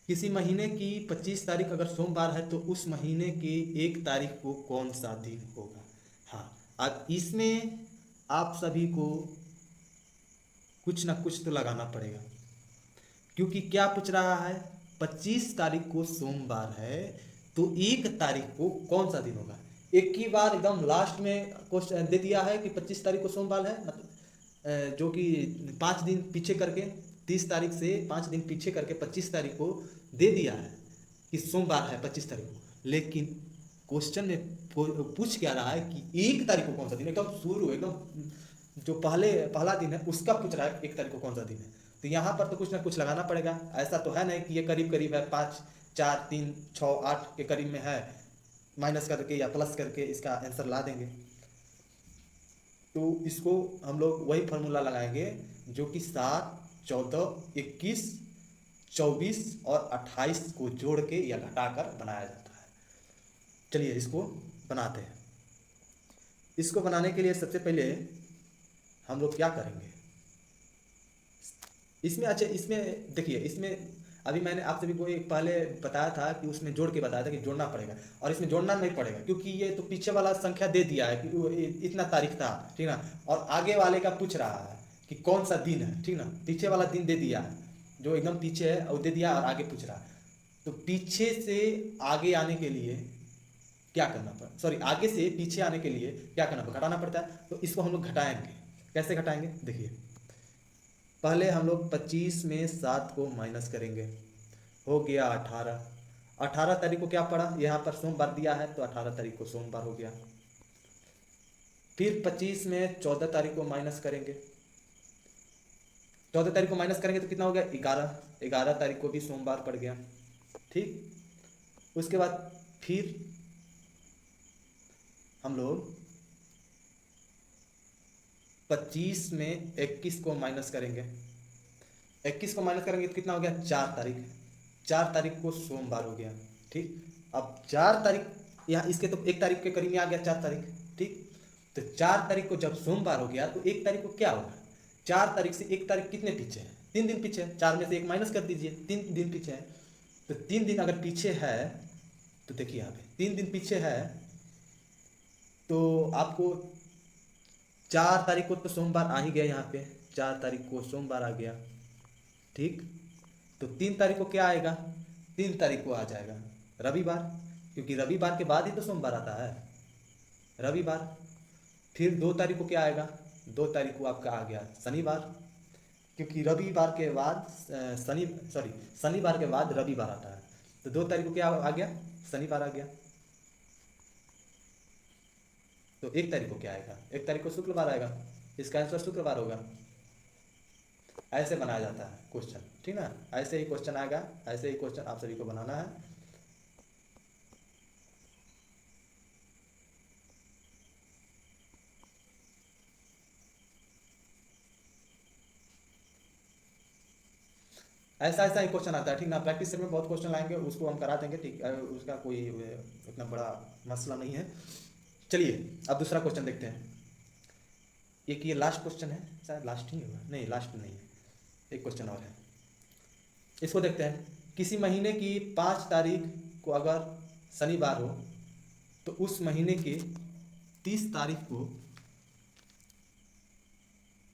किसी महीने की 25 तारीख अगर सोमवार है तो उस महीने की 1 तारीख को कौन सा दिन होगा। हाँ, अब इसमें आप सभी को कुछ ना कुछ तो लगाना पड़ेगा, क्योंकि क्या पूछ रहा है, 25 तारीख को सोमवार है तो 1 तारीख को कौन सा दिन होगा। एक ही बार एकदम लास्ट में क्वेश्चन दे दिया है कि 25 तारीख को सोमवार है, मतलब जो कि 5 दिन पीछे करके, 30 तारीख से 5 दिन पीछे करके 25 तारीख को दे दिया है कि सोमवार है 25 तारीख को। लेकिन क्वेश्चन में पूछ क्या रहा है कि 1 तारीख को कौन सा दिन, एकदम शुरू, एकदम जो पहला दिन है उसका पूछ रहा है 1 तारीख को कौन सा दिन है। तो यहाँ पर तो कुछ ना कुछ लगाना पड़ेगा। ऐसा तो है नहीं कि ये करीब करीब है, 5 4 3 6 8 के करीब में है, माइनस करके या प्लस करके इसका आंसर ला देंगे। तो इसको हम लोग वही फार्मूला लगाएंगे जो कि 7 14 21 24 और 28 को जोड़ के या घटाकर बनाया जाता है। चलिए इसको बनाते हैं। इसको बनाने के लिए सबसे पहले हम लोग क्या करेंगे, इसमें अच्छा, इसमें देखिए, इसमें अभी मैंने आप सभी को एक पहले बताया था कि उसमें जोड़ के बताया था कि जोड़ना पड़ेगा, और इसमें जोड़ना नहीं पड़ेगा क्योंकि ये तो पीछे वाला संख्या दे दिया है कि इतना तारीख था, ठीक ना। और आगे वाले का पूछ रहा है कि कौन सा दिन है, ठीक ना। पीछे वाला दिन दे दिया है, जो एकदम पीछे है और दे दिया, और आगे पूछ रहा है। तो पीछे से आगे आने के लिए क्या करना पड़ता, सॉरी, आगे से पीछे आने के लिए क्या करना पड़ता, घटाना पड़ता है। तो इसको हम लोग घटाएंगे। कैसे घटाएंगे, देखिए, पहले हम लोग 25 में 7 को माइनस करेंगे, हो गया 18। 18 तारीख को क्या पड़ा, यहाँ पर सोमवार दिया है तो 18 तारीख को सोमवार हो गया। फिर 25 में 14 तारीख को माइनस करेंगे, 14 तारीख को माइनस करेंगे तो कितना हो गया, 11। 11 तारीख को भी सोमवार पड़ गया, ठीक। उसके बाद फिर हम लोग 25 में 21 को माइनस करेंगे, 21 को माइनस करेंगे तो कितना हो गया, 4 तारीख। 4 तारीख को सोमवार हो गया, ठीक। अब 4 तारीख, यहाँ इसके तो 1 तारीख के करीब में आ गया 4 तारीख, ठीक। तो 4 तारीख को जब सोमवार हो गया तो 1 तारीख को क्या होगा, 4 तारीख से 1 तारीख कितने पीछे है, 3 दिन पीछे है। 4 में से 1 माइनस कर दीजिए, 3 दिन पीछे है। तो 3 दिन अगर पीछे है तो देखिए यहाँ पे 3 दिन पीछे है, तो आपको 4 तारीख को तो सोमवार आ ही गया, यहाँ पे 4 तारीख को सोमवार आ गया, ठीक। तो 3 तारीख को क्या आएगा, 3 तारीख को आ जाएगा रविवार, क्योंकि रविवार के बाद ही तो सोमवार आता है, रविवार। फिर 2 तारीख को क्या आएगा, 2 तारीख को आपका आ गया शनिवार, क्योंकि रविवार के बाद शनिवार के बाद रविवार आता है। तो 2 तारीख को क्या आ गया, शनिवार आ गया। तो 1 तारीख को क्या आएगा, 1 तारीख को शुक्रवार आएगा, इसका आंसर शुक्रवार होगा। ऐसे बनाया जाता है क्वेश्चन, ठीक ना। ऐसे ही क्वेश्चन आएगा, ऐसे ही क्वेश्चन आप सभी को बनाना है। ऐसा ऐसा ही क्वेश्चन आता है, ठीक ना। प्रैक्टिस सेट में बहुत क्वेश्चन लाएंगे, उसको हम करा देंगे, ठीक। उसका कोई इतना बड़ा मसला नहीं है। चलिए अब दूसरा क्वेश्चन देखते हैं। एक ये लास्ट क्वेश्चन है, शायद लास्ट ही होगा, नहीं लास्ट नहीं है, एक क्वेश्चन और है, इसको देखते हैं। किसी महीने की 5 तारीख को अगर शनिवार हो तो उस महीने के 30 तारीख को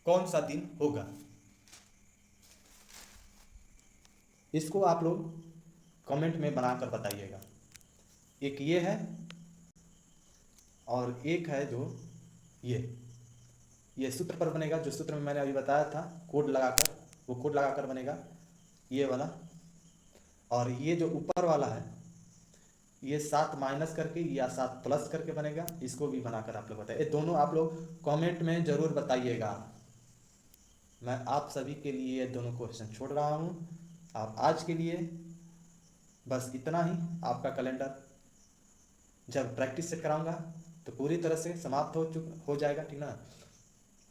कौन सा दिन होगा। इसको आप लोग कमेंट में बनाकर बताइएगा। एक ये है और एक है जो ये सूत्र पर बनेगा, जो सूत्र में मैंने अभी बताया था कोड लगाकर, वो कोड लगाकर बनेगा ये वाला। और ये जो ऊपर वाला है ये 7 माइनस करके या 7 प्लस करके बनेगा, इसको भी बनाकर आप लोग बताइए। ये दोनों आप लोग कमेंट में ज़रूर बताइएगा। मैं आप सभी के लिए ये दोनों क्वेश्चन छोड़ रहा हूँ। आप आज के लिए बस इतना ही। आपका कैलेंडर जब प्रैक्टिस सेट कराऊंगा तो पूरी तरह से समाप्त हो जाएगा, ठीक ना।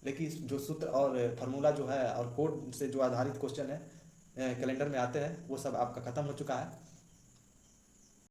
लेकिन जो सूत्र और फार्मूला जो है और कोड से जो आधारित क्वेश्चन है कैलेंडर में आते हैं वो सब आपका ख़त्म हो चुका है।